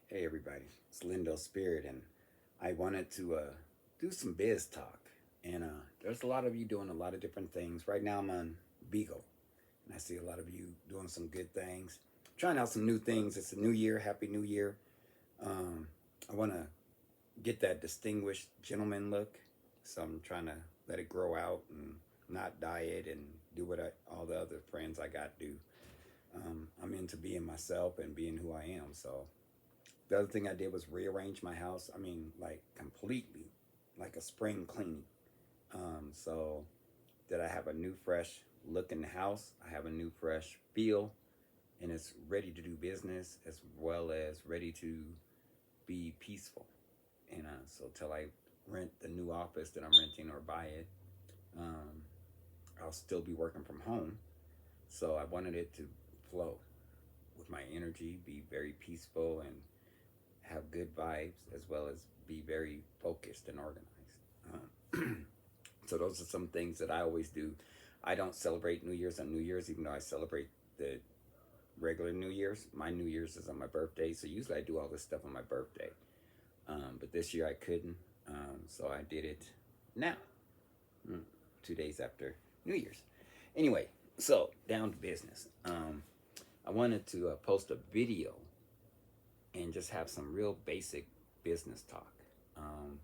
Hey everybody, it's Lyndal Spirit, and I wanted to do some biz talk. And there's a lot of you doing a lot of different things. Right now I'm on Beagle, and I see a lot of you doing some good things, trying out some new things. It's a new year, happy new year. Um, I want to get that distinguished gentleman look, so I'm trying to let it grow out and not diet and do what all the other friends I got do. I'm into being myself and being who I am, so the other thing I did was rearrange my house. I mean, like completely, like a spring cleaning. So that I have a new, fresh look in the house. I have a new, fresh feel, and it's ready to do business as well as ready to be peaceful. And so till I rent the new office that I'm renting or buy it, um, I'll still be working from home. So I wanted it to flow with my energy, be very peaceful, and have good vibes as well as be very focused and organized. So those are some things that I always do. I don't celebrate New Year's on New Year's, even though I celebrate the regular New Year's. My New Year's is on my birthday, so usually I do all this stuff on my birthday. But this year I couldn't, so I did it now, 2 days after New Year's. Anyway, so down to business. I wanted to post a video and just have some real basic business talk. Um,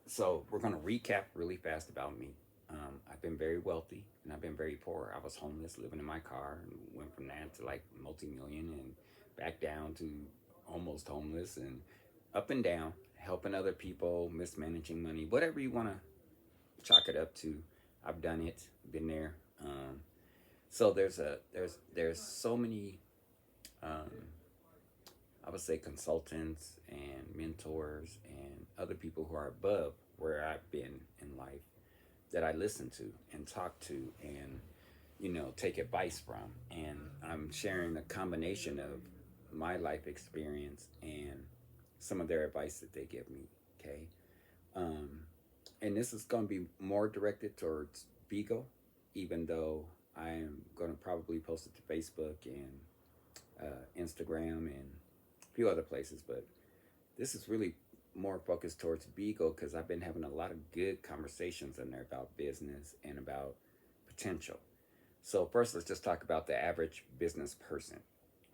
so we're going to recap really fast about me. I've been very wealthy and I've been very poor. I was homeless, living in my car, and went from that to like multi-million and back down to almost homeless and up and down, helping other people, mismanaging money, whatever you want to chalk it up to. I've done it, been there. So there's so many um, I would say consultants and mentors and other people who are above where I've been in life that I listen to and talk to and take advice from, and I'm sharing a combination of my life experience and some of their advice that they give me. Okay, um, and this is going to be more directed towards Beagle, even though I am going to probably post it to Facebook and Instagram and a few other places, but this is really more focused towards Beagle because I've been having a lot of good conversations in there about business and about potential. So first, let's just talk about the average business person,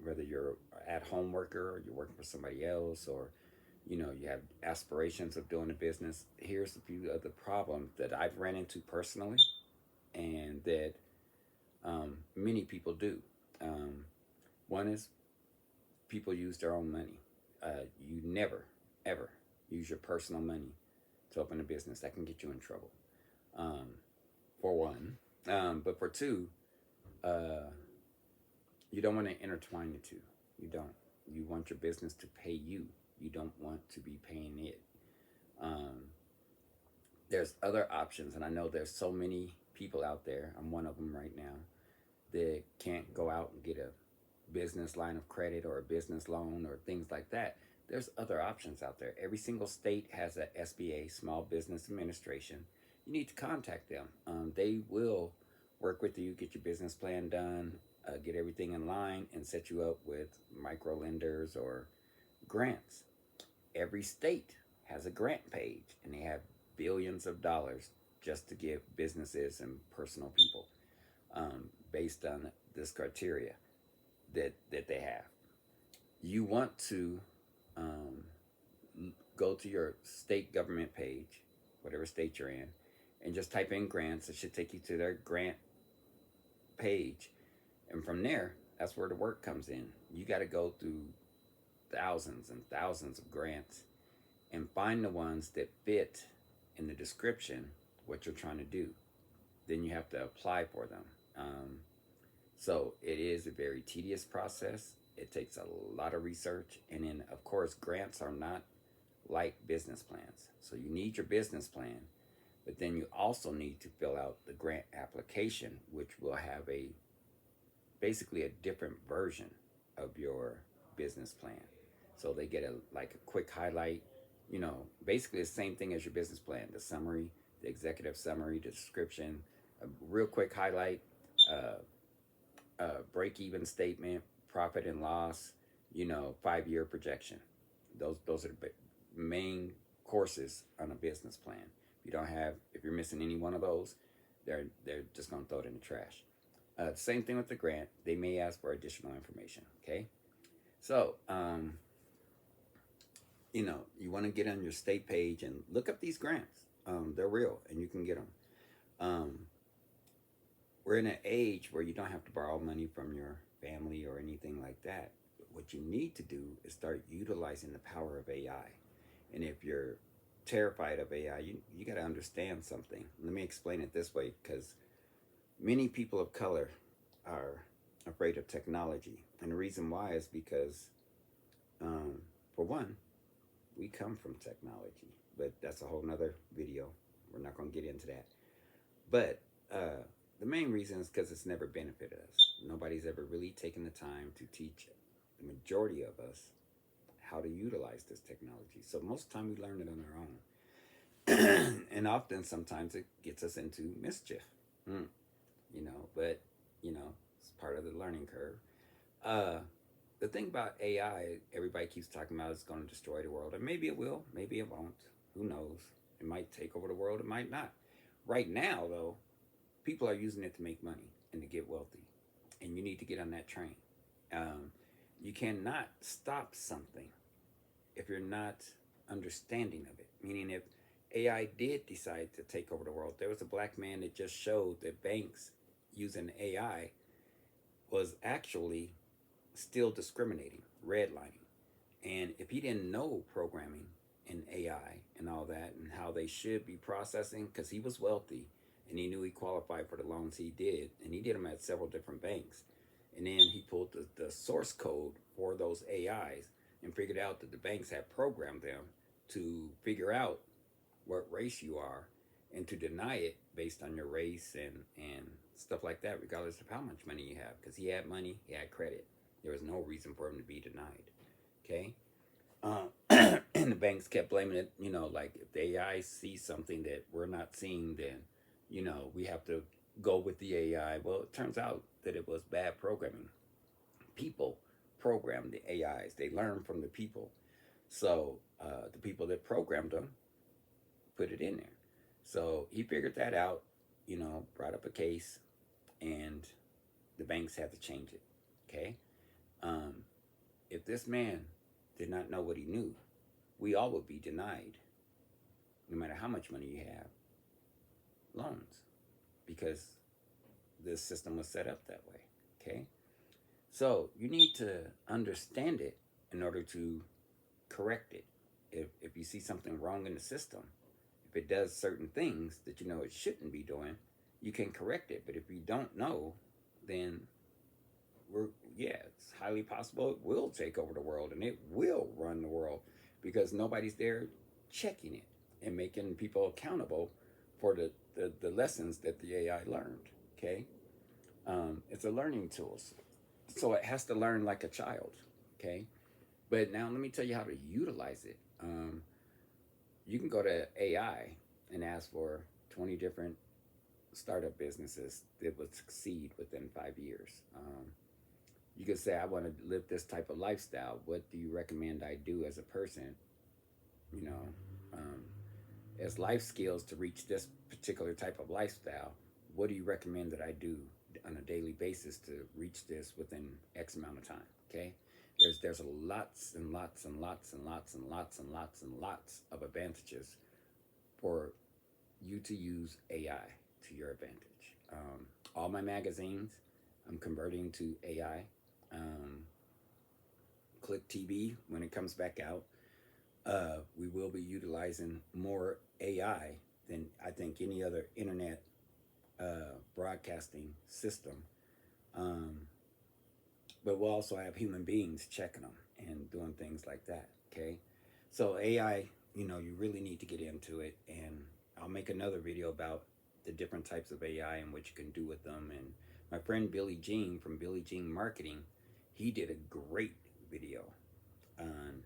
whether you're an at-home worker or you're working for somebody else, or you have aspirations of doing a business. Here's a few of the problems that I've ran into personally, and that many people do. One is people use their own money. You never, ever use your personal money to open a business. That can get you in trouble, um, for one. But for two, uh, you don't want to intertwine the two. You don't. You want your business to pay you. You don't want to be paying it. Um, there's other options, and I know there's so many people out there. I'm one of them right now that can't go out and get a business line of credit or a business loan or things like that. There's other options out there. Every single state has a SBA, Small Business Administration. You need to contact them. They will work with you, get your business plan done, get everything in line, and set you up with micro lenders or grants. Every state has a grant page, and they have billions of dollars just to give businesses and personal people, based on this criteria that they have. You want to um, go to your state government page, whatever state you're in, and just type in grants. It should take you to their grant page, and from there, that's where the work comes in. You got to go through thousands and thousands of grants and find the ones that fit in the description what you're trying to do. Then you have to apply for them. So it is a very tedious process. It takes a lot of research. And then, of course, grants are not like business plans. So you need your business plan, but then you also need to fill out the grant application, which will have a basically a different version of your business plan. So they get a like a quick highlight, basically the same thing as your business plan, the summary, the executive summary, the description, a real quick highlight, break even statement, profit and loss, 5-year projection. Those are the main courses on a business plan. If you're missing any one of those, they're just gonna throw it in the trash. Same thing with the grant. They may ask for additional information. Okay, so you want to get on your state page and look up these grants. They're real, and you can get them. Um, we're in an age where you don't have to borrow money from your family or anything like that. What you need to do is start utilizing the power of AI. And if you're terrified of AI, you got to understand something. Let me explain it this way, because many people of color are afraid of technology. And the reason why is because, for one, we come from technology, but that's a whole nother video. We're not going to get into that. But the main reason is because it's never benefited us. Nobody's ever really taken the time to teach the majority of us how to utilize this technology. So most of the time we learn it on our own. And often, sometimes it gets us into mischief. Mm, but, it's part of the learning curve. Uh, the thing about AI, everybody keeps talking about it's going to destroy the world. And maybe it will, maybe it won't. Who knows? It might take over the world, it might not. Right now, though, people are using it to make money and to get wealthy. And you need to get on that train. Um, you cannot stop something if you're not understanding of it. Meaning, if AI did decide to take over the world, there was a black man that just showed that banks using AI was actually still discriminating, redlining. And if he didn't know programming and AI and all that and how they should be processing, because he was wealthy and he knew he qualified for the loans he did, and he did them at several different banks. And then he pulled the source code for those AIs and figured out that the banks had programmed them to figure out what race you are and to deny it based on your race and stuff like that, regardless of how much money you have. Because he had money, he had credit. There was no reason for him to be denied. Okay? And the banks kept blaming it, like if the AI sees something that we're not seeing, then, we have to go with the AI. Well, it turns out that it was bad programming. People program the AIs, they learn from the people. So the people that programmed them put it in there. So he figured that out, brought up a case, and the banks had to change it. Okay? Um, if this man did not know what he knew, we all would be denied, no matter how much money you have, loans, because this system was set up that way. Okay? So you need to understand it in order to correct it. If you see something wrong in the system, if it does certain things that you know it shouldn't be doing, you can correct it. But if you don't know, then it's highly possible it will take over the world and it will run the world because nobody's there checking it and making people accountable for the lessons that the AI learned. Okay, it's a learning tool, so it has to learn like a child. Okay, but now let me tell you how to utilize it. You can go to AI and ask for 20 different startup businesses that would succeed within 5 years. You could say, I want to live this type of lifestyle. What do you recommend I do as a person, you know, um, as life skills to reach this particular type of lifestyle? What do you recommend that I do on a daily basis to reach this within X amount of time? Okay. There's lots and lots and lots and lots and lots and lots and lots of advantages for you to use AI to your advantage. All my magazines, I'm converting to AI. Um, Click TV, when it comes back out, we will be utilizing more AI than I think any other internet broadcasting system. Um, but we'll also have human beings checking them and doing things like that. Okay, so AI, you really need to get into it, and I'll make another video about the different types of AI and what you can do with them. And my friend Billy Jean from Billy Jean Marketing, he did a great video on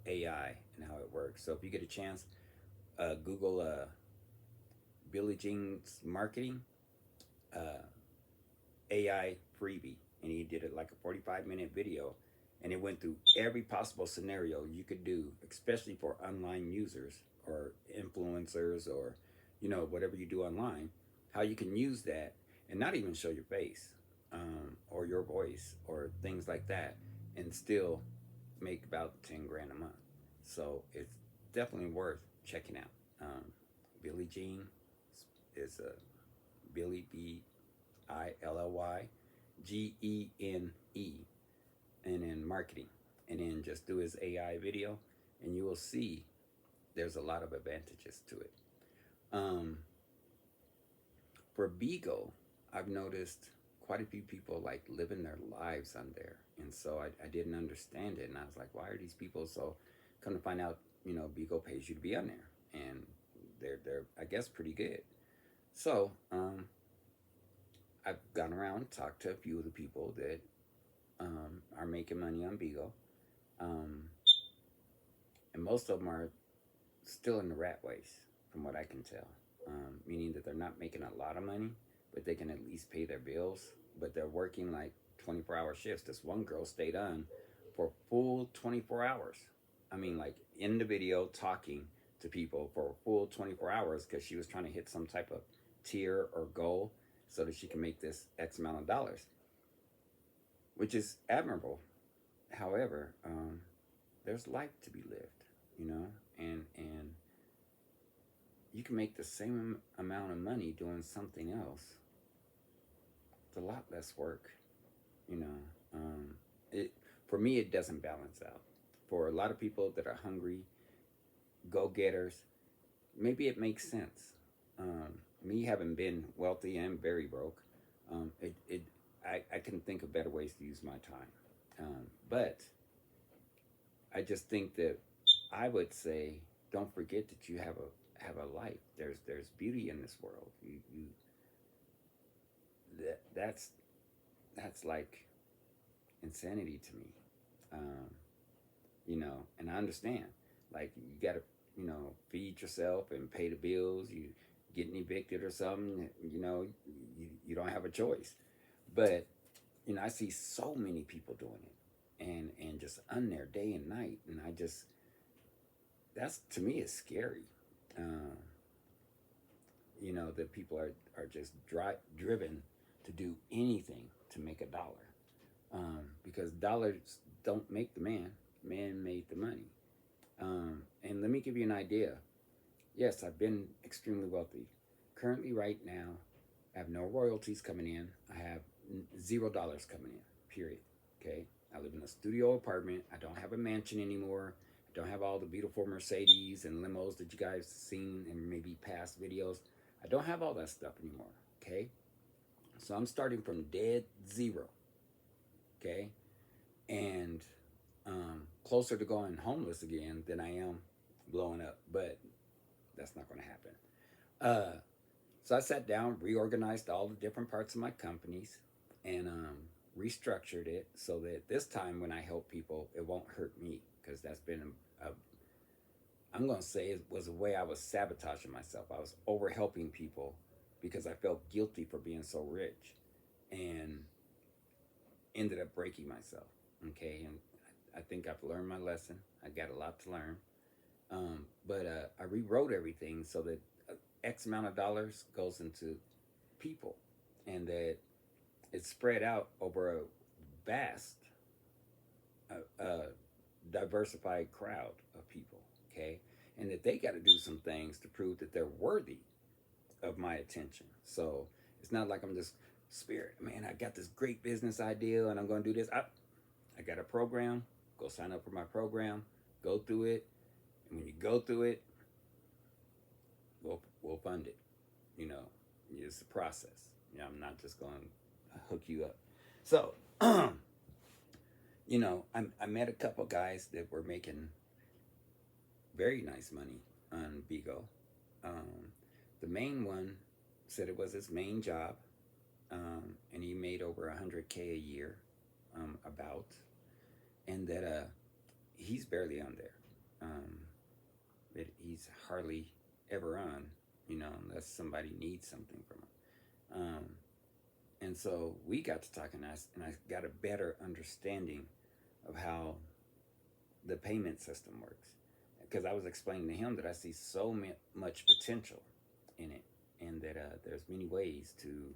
AI and how it works. So if you get a chance, Google Billy Jean's Marketing AI freebie, and he did it like a 45-minute video, And it went through every possible scenario you could do, especially for online users or influencers or, whatever you do online, how you can use that and not even show your face, or your voice or things like that, and still make about 10 grand a month. So it's definitely worth checking out. Billie Jean is a Billy, Billie, and then marketing. And then just do his AI video, and you will see there's a lot of advantages to it. Um, for Beagle, I've noticed quite a few people like living their lives on there. And so I didn't understand it. And I was like, why are these people so? Come to find out, Beagle pays you to be on there. And they're I guess, pretty good. So I've gone around, talked to a few of the people that are making money on Beagle. Um, and most of them are still in the rat race, from what I can tell. Meaning that they're not making a lot of money, but they can at least pay their bills. But they're working like 24-hour shifts. This one girl stayed on for full 24 hours. I mean, like in the video, talking to people for a full 24 hours because she was trying to hit some type of tier or goal so that she can make this X amount of dollars, which is admirable. However, there's life to be lived, and you can make the same amount of money doing something else. It's a lot less work, you know. It For me, it doesn't balance out. For a lot of people that are hungry, go getters, maybe it makes sense. Me having been wealthy and very broke, I can think of better ways to use my time. But I just think that I would say, don't forget that you have a life. There's beauty in this world. You that that's like insanity to me. Um, and I understand. Like you gotta, feed yourself and pay the bills. You getting evicted or something, you don't have a choice. But I see so many people doing it, and just on there day and night, and I just that's to me is scary. Uh, that people are just driven to do anything to make a dollar, because dollars don't make the man made the money. And let me give you an idea. Yes, I've been extremely wealthy. Currently, right now, I have no royalties coming in. I have $0 coming in, period. Okay? I live in a studio apartment. I don't have a mansion anymore. I don't have all the beautiful Mercedes and limos that you guys have seen in maybe past videos. I don't have all that stuff anymore. Okay? So I'm starting from dead zero. Okay? And closer to going homeless again than I am blowing up. But that's not going to happen. So I sat down, reorganized all the different parts of my companies, and restructured it so that this time when I help people, it won't hurt me, because that's been I'm going to say it was a way I was sabotaging myself. I was over helping people because I felt guilty for being so rich, and ended up breaking myself. Okay, and I think I've learned my lesson. I got a lot to learn. But I rewrote everything so that X amount of dollars goes into people, and that it's spread out over a vast, diversified crowd of people. Okay, and that they got to do some things to prove that they're worthy of my attention. So it's not like I'm just spirit, man. I got this great business idea, and I'm going to do this. I got a program. Go sign up for my program. Go through it. And when you go through it, we'll fund it. It's a process. I'm not just going to hook you up. So, I met a couple guys that were making very nice money on Bigo. The main one said it was his main job, and he made over 100K a year, about, and that he's barely on there. That he's hardly ever on, unless somebody needs something from him. And so we got to talking, and I got a better understanding of how the payment system works, because I was explaining to him that I see so much potential in it, and that there's many ways to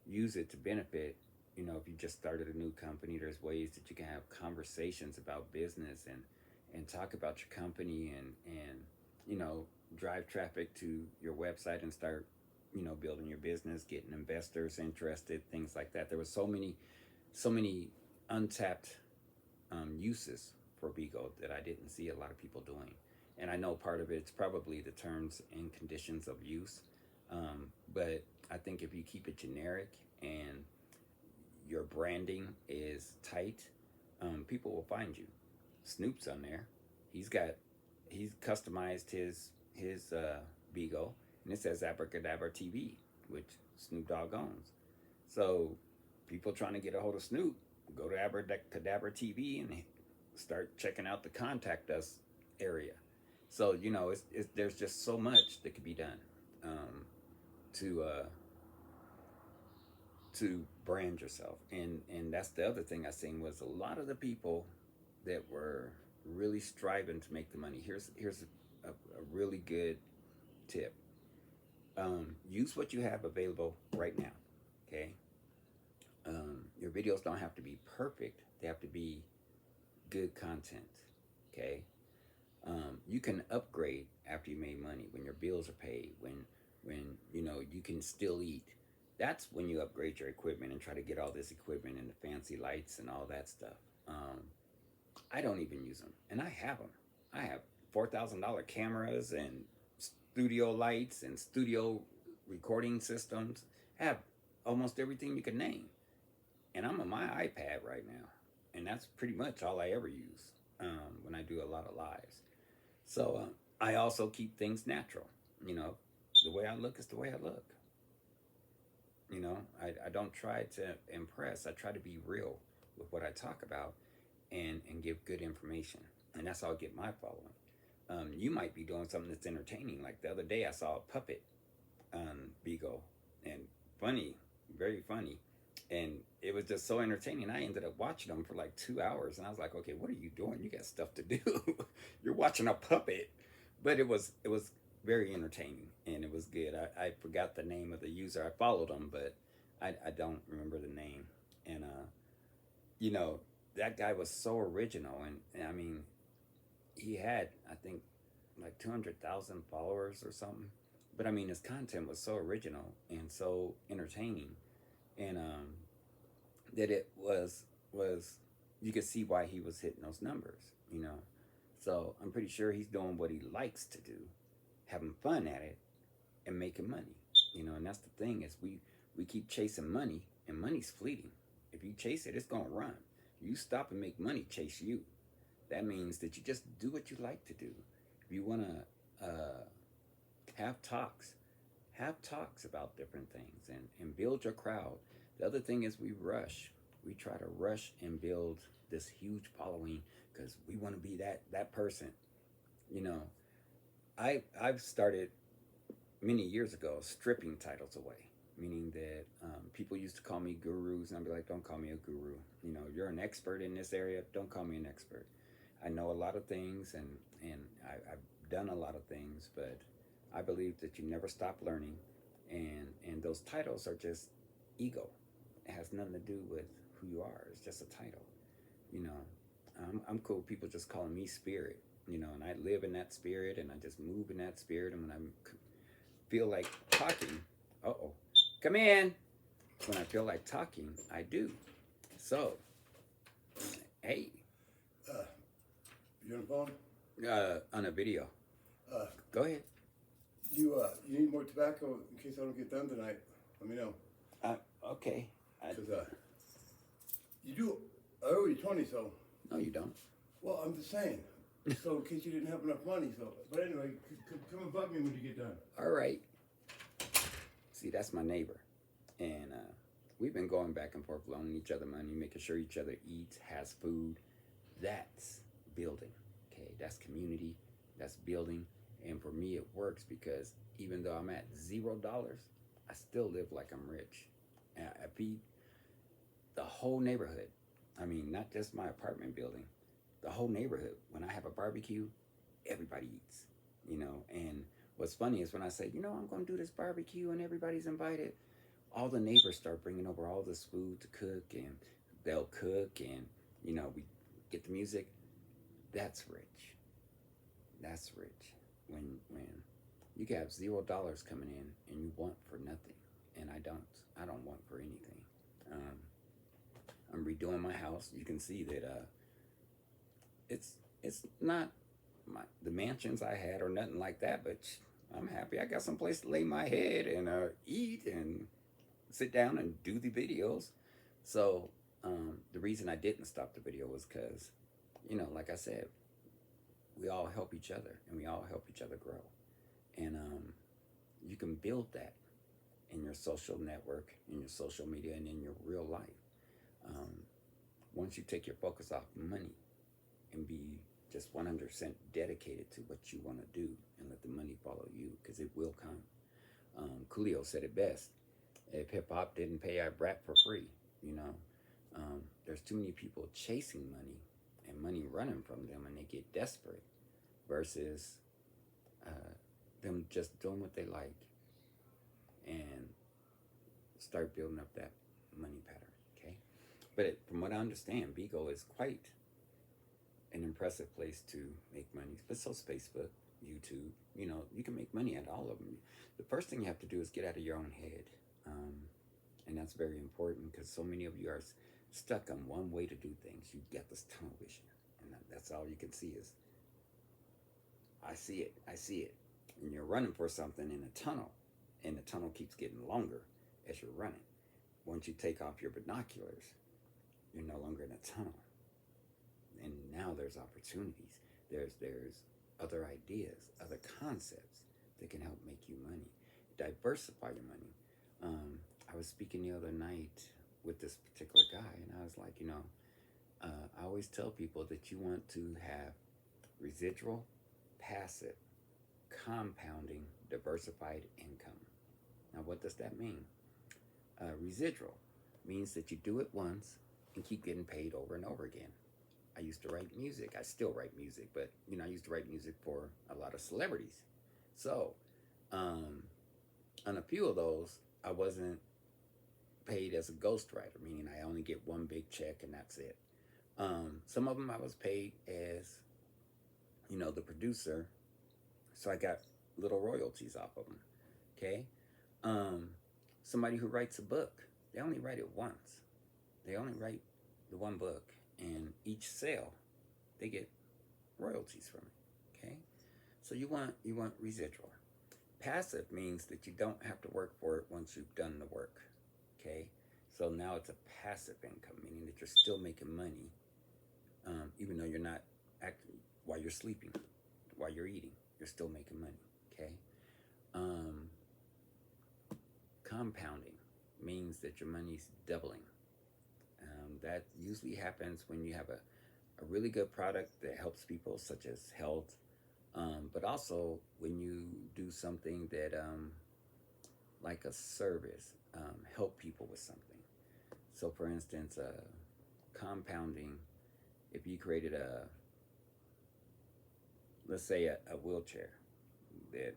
use it to benefit. You know, if you just started a new company, there's ways that you can have conversations about business and talk about your company and you know, drive traffic to your website and start, you know, building your business, getting investors interested, things like that. There was so many untapped uses for Bigo that I didn't see a lot of people doing. And I know part of it's probably the terms and conditions of use. But I think if you keep it generic and your branding is tight, people will find you. Snoop's on there. He's got he's customized his Bigo, and it says Abracadabra TV, which Snoop Dogg owns. So people trying to get a hold of Snoop, go to Abracadabra TV and start checking out the contact us area. So you know, there's just so much that could be done to to brand yourself, and that's the other thing I seen was a lot of the people that were really striving to make the money. Here's a really good tip. Use what you have available right now. Okay. Your videos don't have to be perfect. They have to be good content. Okay. You can upgrade after you made money, when your bills are paid, when you know you can still eat. That's when you upgrade your equipment and try to get all this equipment and the fancy lights and all that stuff. I don't even use them, and I have them. I have $4,000 cameras and studio lights and studio recording systems. I have almost everything you can name, and I'm on my iPad right now, and that's pretty much all I ever use when I do a lot of lives. So I also keep things natural. You know, the way I look is the way I look. You know, I don't try to impress. I try to be real with what I talk about and give good information. And that's how I get my following. You might be doing something that's entertaining. Like the other day, I saw a puppet on Bigo, and funny, very funny. And it was just so entertaining. I ended up watching them for like 2 hours, and I was like, okay, what are you doing? You got stuff to do. You're watching a puppet, but it was very entertaining, and it was good. I forgot the name of the user. I followed him, but I don't remember the name. And you know, that guy was so original, and I mean, he had, I think, like 200,000 followers or something. But I mean, his content was so original and so entertaining, and that it was you could see why he was hitting those numbers. You know, so I'm pretty sure he's doing what he likes to do, having fun at it, and making money. You know, and that's the thing is we keep chasing money, and money's fleeting. If you chase it, it's gonna run. You stop and make money chase you. That means that you just do what you like to do. If you want to have talks, have talks about different things, and build your crowd. The other thing is we rush. We try to rush and build this huge following because we want to be that person. You know, I've started many years ago stripping titles away, meaning that people used to call me gurus, and I'd be like, don't call me a guru. You know, you're an expert in this area. Don't call me an expert. I know a lot of things, and I've done a lot of things, but I believe that you never stop learning, and those titles are just ego. It has nothing to do with who you are. It's just a title. You know, I'm cool with people just calling me spirit. You know, and I live in that spirit, and I just move in that spirit. And when I feel like talking, come in. When I feel like talking, I do. So, hey, You on the phone? on a video. Uh, Go ahead. you need more tobacco in case I don't get done tonight. Let me know. Okay. Cause you do. I owe you 20, so. No, you don't. Well, I'm just saying. So in case you didn't have enough money, so. But anyway, come and bug me when you get done. All right. See, that's my neighbor, and we've been going back and forth, loaning each other money, making sure each other eats, has food. That's building. Okay, that's community. That's building. And for me, it works because even though I'm at $0, I still live like I'm rich. And I feed the whole neighborhood. I mean, not just my apartment building, the whole neighborhood. When I have a barbecue, everybody eats, you know. And what's funny is when I say, you know, I'm going to do this barbecue and everybody's invited, all the neighbors start bringing over all this food to cook, and they'll cook, and you know, we get the music. That's rich. That's rich. When you have $0 coming in and you want for nothing, and I don't. I don't want for anything. Um, I'm redoing my house. You can see that it's not the mansions I had or nothing like that, but I'm happy. I got some place to lay my head and eat and sit down and do the videos. So the reason I didn't stop the video was because, you know, like I said, we all help each other and we all help each other grow. And you can build that in your social network, in your social media, and in your real life. Um, Once you take your focus off money and be just 100% dedicated to what you want to do and let the money follow you, because it will come. Coolio said it best. If hip hop didn't pay, I'd rap for free. You know, there's too many people chasing money and money running from them, and they get desperate versus uh, them just doing what they like and start building up that money pattern. Okay, but from what I understand, Bigo is quite an impressive place to make money. But so's Facebook, YouTube. You know, you can make money at all of them. The first thing you have to do is get out of your own head. Um, and that's very important because so many of you are stuck on one way to do things. You get this tunnel vision, and that's all you can see is, I see it, and you're running for something in a tunnel, and the tunnel keeps getting longer as you're running. Once you take off your binoculars, you're no longer in a tunnel, and now there's opportunities. There's other ideas, other concepts that can help make you money. Diversify your money. I was speaking the other night with this particular guy, and I was like, you know, I always tell people that you want to have residual, passive, compounding, diversified income. Now, what does that mean? Residual means that you do it once and keep getting paid over and over again. I used to write music. I still write music, but you know, I used to write music for a lot of celebrities. So, on a few of those, I wasn't paid as a ghostwriter, meaning I only get one big check and that's it. Some of them I was paid as, you know, the producer, so I got little royalties off of them. Okay. Um, Somebody who writes a book, they only write it once. They only write the one book, and each sale, they get royalties from it. Okay. So you want residual. Passive means that you don't have to work for it once you've done the work. Okay, so now it's a passive income, meaning that you're still making money, even though you're not acting while you're sleeping, while you're eating, you're still making money. Okay, um, compounding means that your money's doubling. That usually happens when you have a really good product that helps people, such as health, but also when you do something that, like a service, help people with something. So, for instance, compounding, if you created let's say, a wheelchair that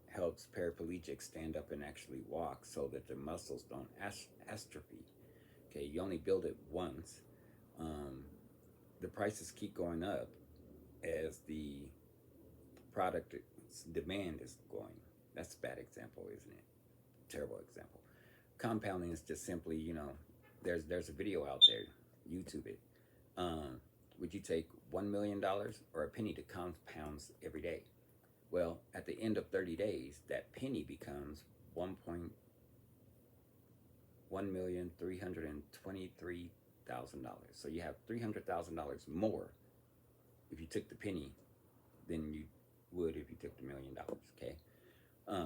helps paraplegics stand up and actually walk so that their muscles don't atrophy. Okay, you only build it once. Um, the prices keep going up as the product demand is going. That's a bad example, isn't it? Terrible example. Compounding is just simply, you know, there's a video out there, YouTube it. Um, would you take $1 million or a penny to compounds every day? Well, at the end of 30 days, that penny becomes $1,323,000. So you have $300,000 more if you took the penny than you would if you took the $1 million. Okay,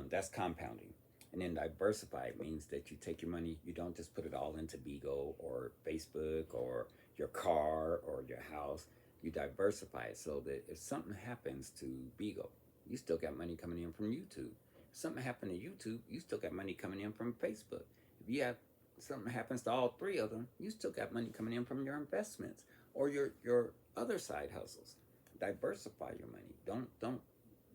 that's compounding. And then diversify means that you take your money, you don't just put it all into Bigo or Facebook or your car or your house. You diversify it so that if something happens to Bigo, you still got money coming in from YouTube. If something happened to YouTube, you still got money coming in from Facebook. If you have something happens to all three of them, you still got money coming in from your investments or your other side hustles. Diversify your money. Don't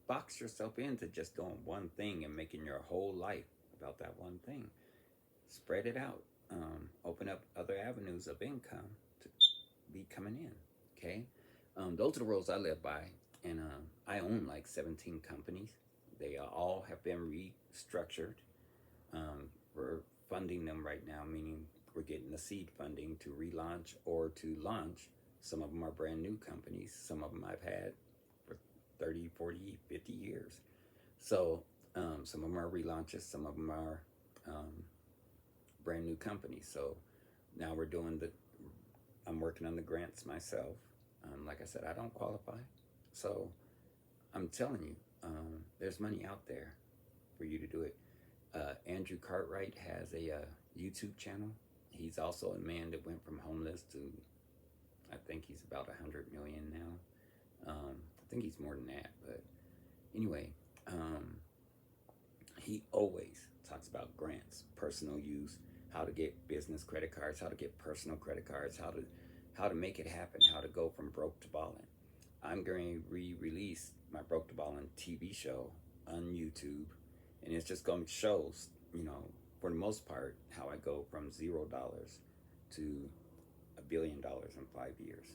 box yourself into just doing one thing and making your whole life about that one thing. Spread it out. Open up other avenues of income to be coming in. Okay, those are the rules I live by, and I own like 17 companies. They all have been restructured. We're funding them right now, meaning we're getting the seed funding to relaunch or to launch. Some of them are brand new companies. Some of them I've had for 30, 40, 50 years. So some of them are relaunches. Some of them are um, brand new companies. So now we're doing I'm working on the grants myself. Like I said, I don't qualify. So I'm telling you, there's money out there for you to do it. Andrew Cartwright has a YouTube channel. He's also a man that went from homeless to, I think he's about 100 million now. I think he's more than that, but anyway, he always talks about grants, personal use, how to get business credit cards, how to get personal credit cards, how to make it happen, how to go from broke to balling. I'm going to re-release my Broke to Ballin' TV show on YouTube, and it's just going to show, you know, for the most part, how I go from $0 to $1 billion in 5 years.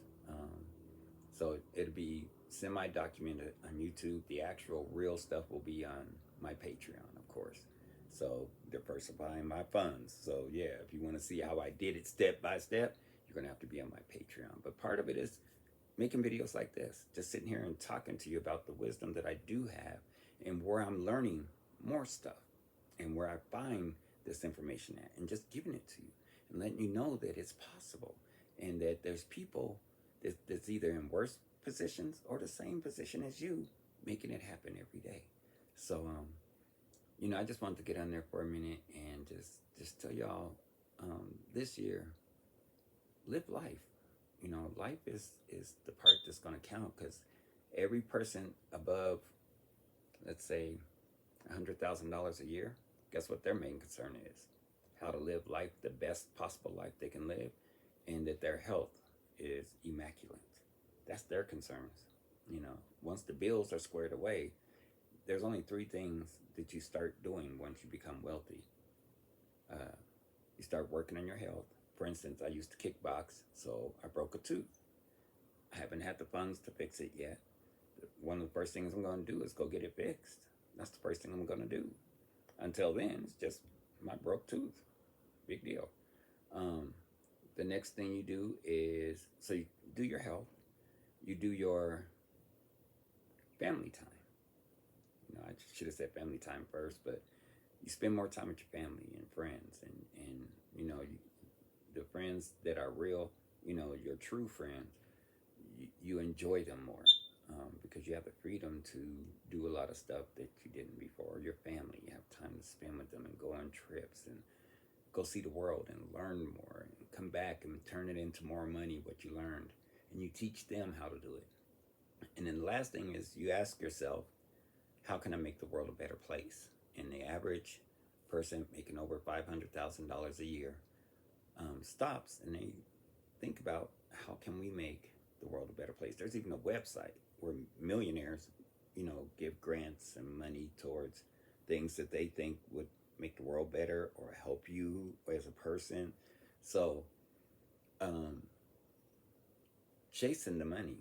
So it'll be semi-documented on YouTube. The actual real stuff will be on my Patreon, of course. So diversifying my funds. So yeah, if you want to see how I did it step by step, you're gonna have to be on my Patreon. But part of it is making videos like this, just sitting here and talking to you about the wisdom that I do have and where I'm learning more stuff and where I find this information at, and just giving it to you and letting you know that it's possible and that there's people that's either in worse positions or the same position as you, making it happen every day. So you know, I just wanted to get on there for a minute and just tell y'all, this year, live life. You know, life is the part that's going to count, because every person above, let's say, $100,000 a year, guess what their main concern is? How to live life, the best possible life they can live, and that their health is immaculate. That's their concerns. You know, once the bills are squared away, there's only three things that you start doing once you become wealthy. You start working on your health. For instance, I used to kickbox, so I broke a tooth. I haven't had the funds to fix it yet. One of the first things I'm going to do is go get it fixed. That's the first thing I'm going to do. Until then, it's just my broke tooth. Big deal. The next thing you do is, so you do your health, you do your family time. You know, I should have said family time first, but you spend more time with your family and friends, and you know, the friends that are real, you know, your true friends, you enjoy them more, because you have the freedom to do a lot of stuff that you didn't before. Your family, you have time to spend with them and go on trips and go see the world and learn more and come back and turn it into more money, what you learned, and you teach them how to do it. And then the last thing is you ask yourself, how can I make the world a better place? And the average person making over $500,000 a year stops and they think about, how can we make the world a better place? There's even a website where millionaires, you know, give grants and money towards things that they think would make the world better or help you as a person. So chasing the money,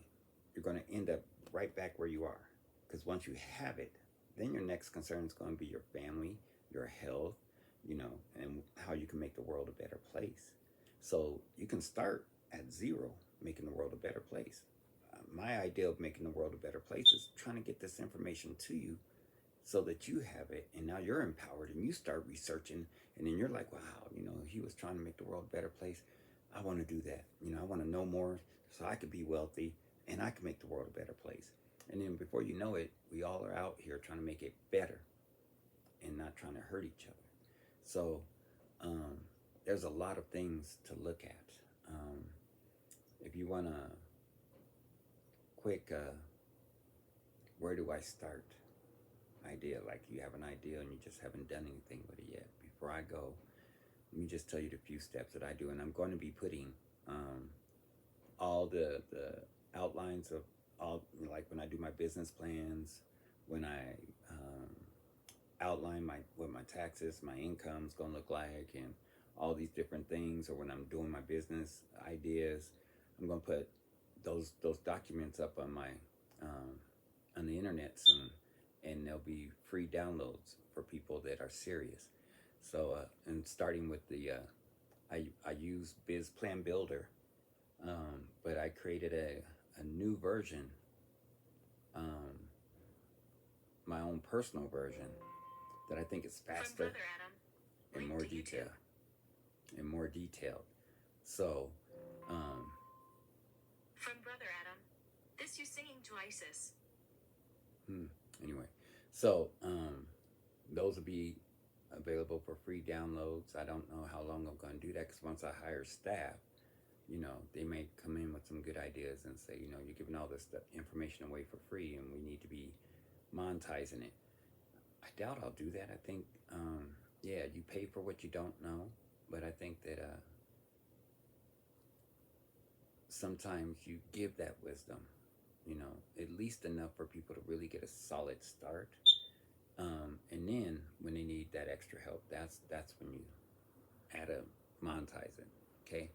you're going to end up right back where you are. Because once you have it, then your next concern is going to be your family, your health, you know, and how you can make the world a better place. So you can start at zero, making the world a better place. My idea of making the world a better place is trying to get this information to you so that you have it, and now you're empowered and you start researching, and then you're like, wow, you know, he was trying to make the world a better place. I want to do that. You know, I want to know more so I could be wealthy and I can make the world a better place. And then before you know it, we all are out here trying to make it better and not trying to hurt each other. So there's a lot of things to look at. If you want a quick, where do I start idea, like you have an idea and you just haven't done anything with it yet, before I go, let me just tell you the few steps that I do, and I'm going to be putting um, all the outlines of all, like when I do my business plans, when I um, outline my what my taxes, my income's gonna look like, and all these different things, or when I'm doing my business ideas, I'm gonna put those documents up um, on the internet soon, and there'll be free downloads for people that are serious. So, and starting with I use Biz Plan Builder, but I created a new version, um, my own personal version that I think is faster and more detailed and more detailed. So, um, From Brother Adam. This you singing to ISIS. hmm, anyway, so those will be available for free downloads. I don't know how long I'm going to do that because once I hire staff, they may come in with some good ideas and say, you're giving all this stuff, information away for free, and we need to be monetizing it. I doubt I'll do that. I think, yeah, you pay for what you don't know, but I think that sometimes you give that wisdom, at least enough for people to really get a solid start. And then when they need that extra help, that's when you add a monetizing. Okay,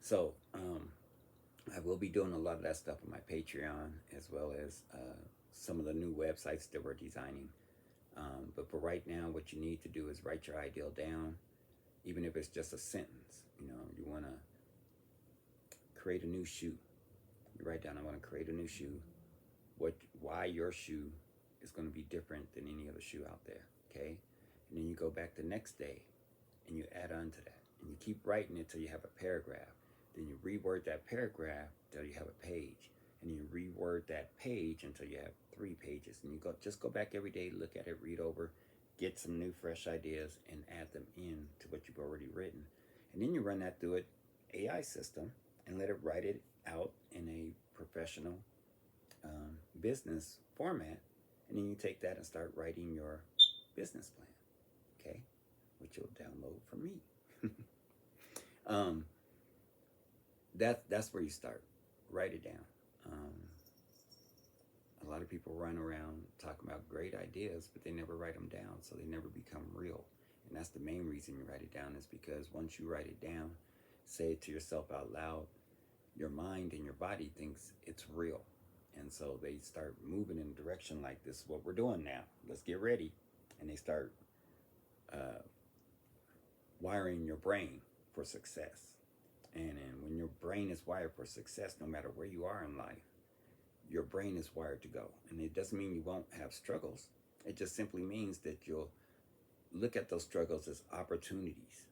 so I will be doing a lot of that stuff on my Patreon as well as some of the new websites that we're designing. But for right now, what you need to do is write your ideal down, even if it's just a sentence. You want to create a new shoe. You write down, I want to create a new shoe. Why your shoe is going to be different than any other shoe out there. Okay, and then you go back the next day and you add on to that, and you keep writing it till you have a paragraph. Then you reword that paragraph till you have a page, and you reword that page until you have 3 pages. And you go back every day, look at it, read over, get some new fresh ideas, and add them in to what you've already written. And then you run that through an AI system and let it write it out in a professional business format. And then you take that and start writing your business plan, okay, which you'll download from me. um, that's where you start. Write it down. Um, a lot of people run around talking about great ideas, but they never write them down, so they never become real. And that's the main reason you write it down, is because once you write it down, say it to yourself out loud, your mind and your body thinks it's real. And so they start moving in a direction like, this is what we're doing now. Let's get ready. And they start uh, wiring your brain for success. And when your brain is wired for success, no matter where you are in life, your brain is wired to go. And it doesn't mean you won't have struggles. It just simply means that you'll look at those struggles as opportunities.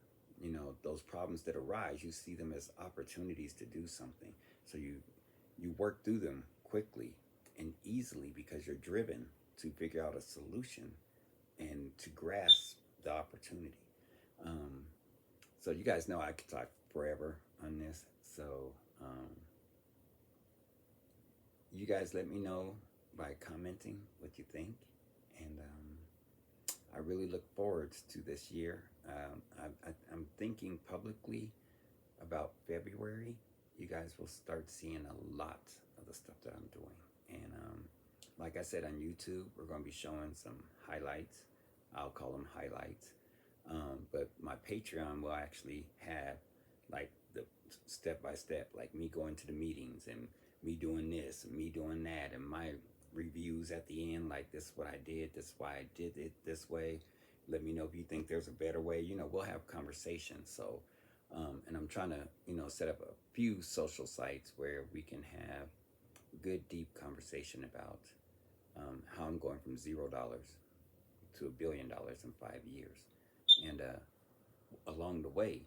Those problems that arise, you see them as opportunities to do something. So you work through them quickly and easily because you're driven to figure out a solution and to grasp the opportunity. Um, so you guys know I could talk forever on this. So you guys let me know by commenting what you think. And I really look forward to this year. I'm thinking publicly about February. You guys will start seeing a lot of the stuff that I'm doing. And like I said, on YouTube, we're going to be showing some highlights. I'll call them highlights. But my Patreon will actually have like the step by step, like me going to the meetings and me doing this and me doing that, and my reviews at the end, like, this is what I did, this is why I did it this way. Let me know if you think there's a better way. We'll have conversations. So and I'm trying to set up a few social sites where we can have good deep conversation about how I'm going from $0 to $1 billion in 5 years. And along the way,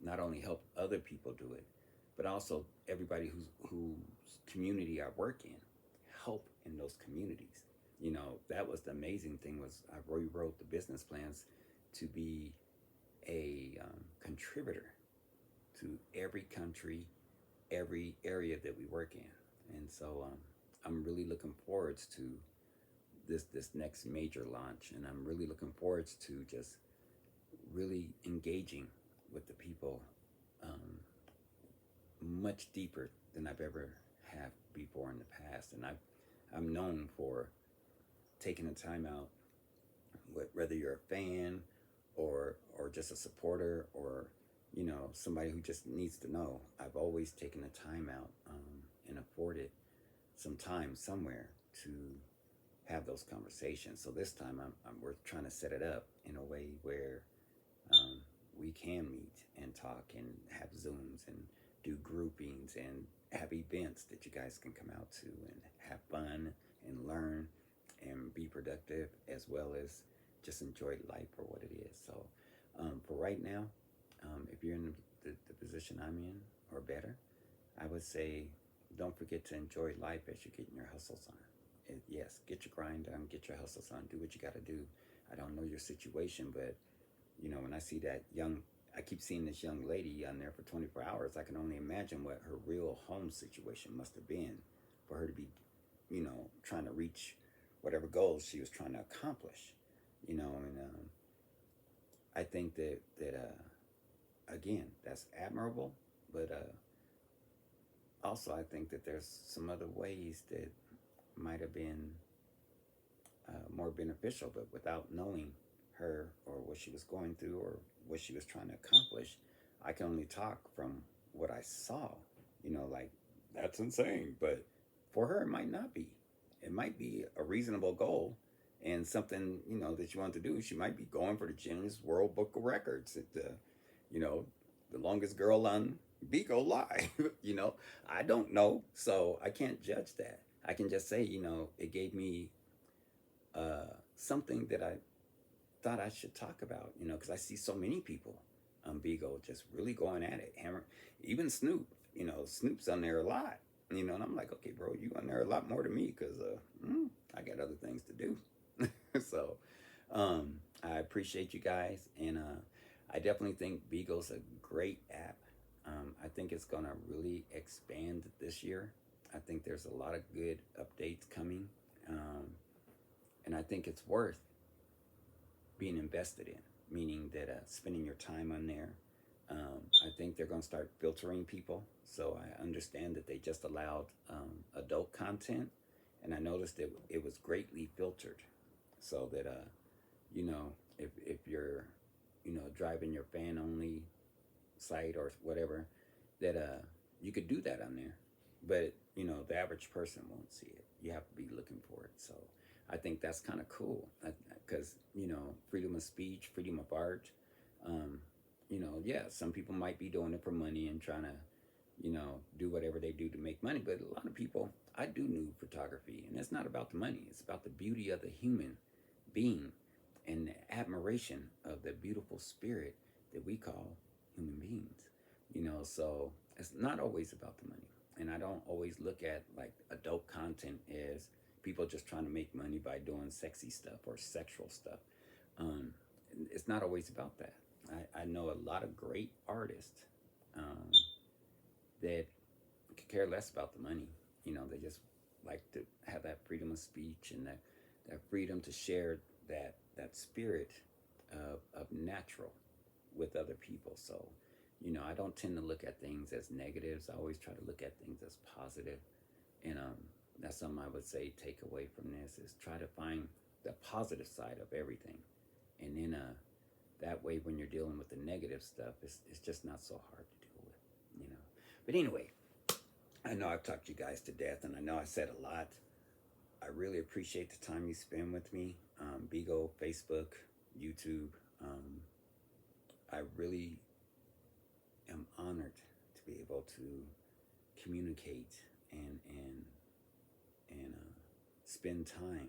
not only help other people do it, but also everybody whose community I work in, help in those communities. That was the amazing thing, was I rewrote the business plans to be a contributor to every country, every area that we work in. And so I'm really looking forward to this next major launch, and I'm really looking forward to just really engaging with the people much deeper than I've ever have before in the past. And I'm known for taking the time out, whether you're a fan or just a supporter or somebody who just needs to know. I've always taken the time out and afforded some time somewhere to have those conversations. So this time we're trying to set it up in a way where um, we can meet and talk and have Zooms and do groupings and have events that you guys can come out to and have fun and learn and be productive as well as just enjoy life for what it is. So for right now, if you're in the position I'm in or better, I would say don't forget to enjoy life as you're getting your hustles on. Yes, get your grind on, get your hustles on, do what you got to do. I don't know your situation, but when I see that I keep seeing this young lady on there for 24 hours. I can only imagine what her real home situation must have been for her to be, trying to reach whatever goals she was trying to accomplish, and I think that again, that's admirable, but also I think that there's some other ways that might have been more beneficial, but without knowing her or what she was going through or what she was trying to accomplish, I can only talk from what I saw. Like that's insane, but for her it might not be. It might be a reasonable goal and something that you want to do. She might be going for the Guinness World Book of Records. You know, the longest girl on Beagle Live. I don't know, so I can't judge that. I can just say, it gave me something that I thought I should talk about, because I see so many people on Beagle just really going at it. Hammer, even Snoop, Snoop's on there a lot, and I'm like, okay, bro, you on there a lot more than me because I got other things to do. So I appreciate you guys, and I definitely think Beagle's a great app. I think it's going to really expand this year. I think there's a lot of good updates coming, and I think it's worth being invested in, meaning that spending your time on there. I think they're going to start filtering people. So I understand that they just allowed adult content, and I noticed that it was greatly filtered, so that if you're driving your fan only site or whatever, that you could do that on there, but the average person won't see it. You have to be looking for it. So I think that's kind of cool because freedom of speech, freedom of art. Yeah, some people might be doing it for money and trying to do whatever they do to make money, but a lot of people, I do nude photography, and it's not about the money. It's about the beauty of the human being and the admiration of the beautiful spirit that we call human beings. So it's not always about the money, and I don't always look at like adult content as people just trying to make money by doing sexy stuff or sexual stuff. Um, it's not always about that. I know a lot of great artists um, that could care less about the money. They just like to have that freedom of speech and that freedom to share that spirit of natural with other people. So, I don't tend to look at things as negatives. I always try to look at things as positive. And that's something I would say take away from this is try to find the positive side of everything. And then that way when you're dealing with the negative stuff, it's just not so hard to deal with. But anyway, I know I've talked you guys to death, and I know I said a lot. I really appreciate the time you spend with me. Beagle, Facebook, YouTube. I really am honored to be able to communicate and spend time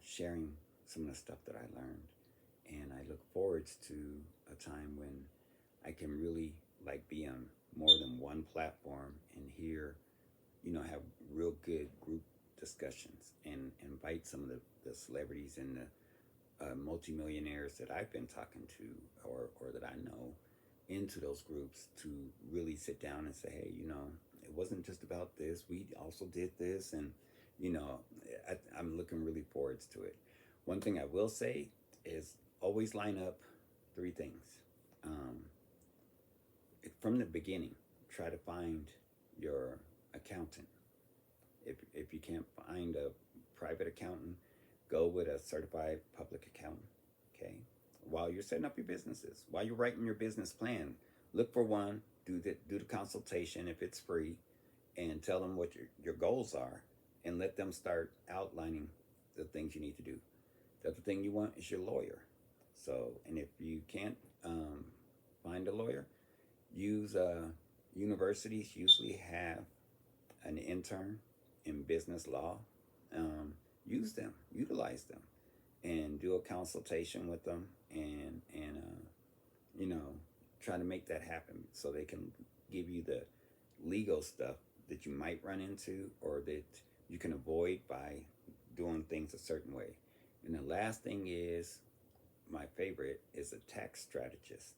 sharing some of the stuff that I learned. And I look forward to a time when I can really like be on more than one platform and hear, have real good group discussions and invite some of the celebrities and the multimillionaires that I've been talking to or that I know into those groups to really sit down and say, hey, it wasn't just about this. We also did this. And, I'm looking really forward to it. One thing I will say is always line up Three things. Um, from the beginning, try to find your accountant. If you can't find a private accountant, go with a certified public accountant. Okay. While you're setting up your businesses, while you're writing your business plan, look for one. Do the consultation if it's free, and tell them what your goals are, and let them start outlining the things you need to do. The other thing you want is your lawyer. So, and if you can't find a lawyer, use universities usually have an intern in business law. Um, Use them, utilize them, and do a consultation with them, and you know, try to make that happen so they can give you the legal stuff that you might run into or that you can avoid by doing things a certain way. And the last thing is my favorite is a tax strategist,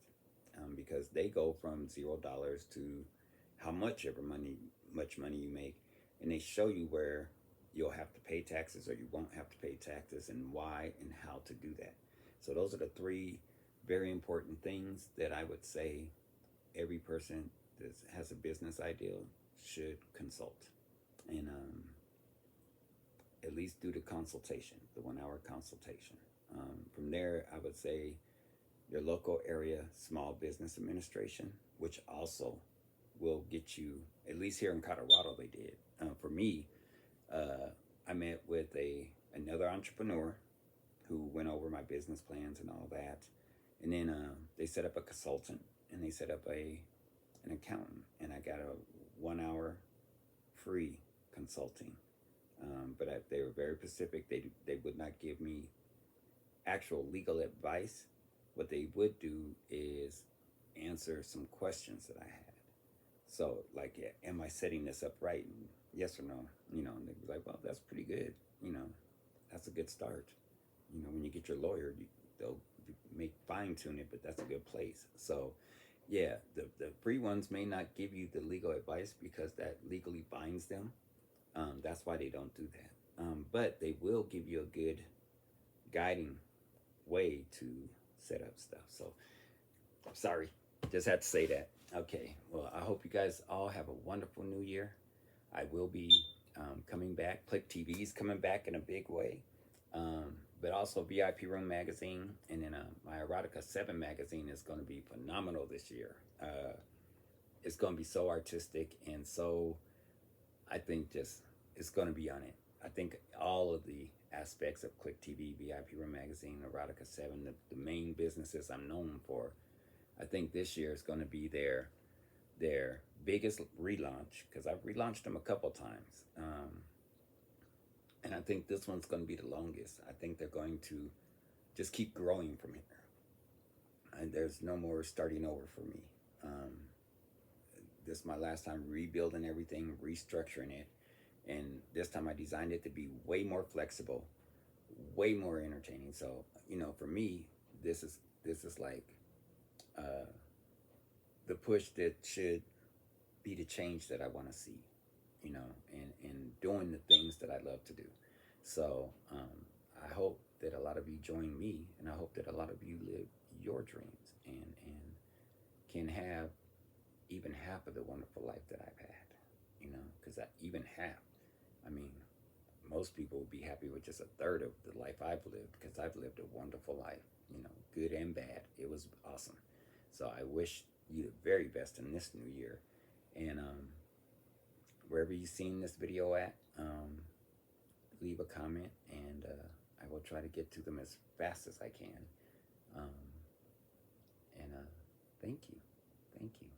because they go from $0 to how much money you make, and they show you where you'll have to pay taxes or you won't have to pay taxes and why and how to do that. So those are the three very important things that I would say every person that has a business idea should consult, and at least do the consultation, the 1 hour consultation. From there, I would say your local area small business administration, which also will get you, at least here in Colorado, they did. For me, I met with another entrepreneur who went over my business plans and all that, and then they set up a consultant and they set up an accountant, and I got a 1 hour free consulting. But they were very specific. They would not give me actual legal advice. What they would do is answer some questions that I had. So, like, yeah, am I setting this up right? And yes or no? And they'd be like, well, that's pretty good. That's a good start. When you get your lawyer, they'll make fine tune it, but that's a good place. So, yeah, the free ones may not give you the legal advice because that legally binds them. That's why they don't do that. But they will give you a good guiding way to set up stuff. So, sorry, just had to say that. Okay, well, I hope you guys all have a wonderful new year. I will be coming back. Click TV is coming back in a big way. But also VIP Room magazine, and then my Erotica 7 magazine is going to be phenomenal this year. It's going to be so artistic and so, I think, just it's going to be on it. I think all of the aspects of Click TV, VIP Room magazine, Erotica 7, the main businesses I'm known for, I think this year is going to be their biggest relaunch, because I've relaunched them a couple times. And I think this one's going to be the longest. I think they're going to just keep growing from here. And there's no more starting over for me. This is my last time rebuilding everything, restructuring it. And this time I designed it to be way more flexible, way more entertaining. So, for me, this is like the push that should be the change that I want to see, and doing the things that I love to do. So I hope that a lot of you join me, and I hope that a lot of you live your dreams and can have even half of the wonderful life that I've had, because even half, I mean, most people would be happy with just a third of the life I've lived, because I've lived a wonderful life, good and bad. It was awesome. So I wish you the very best in this new year. And wherever you've seen this video at, leave a comment, and I will try to get to them as fast as I can. And thank you. Thank you.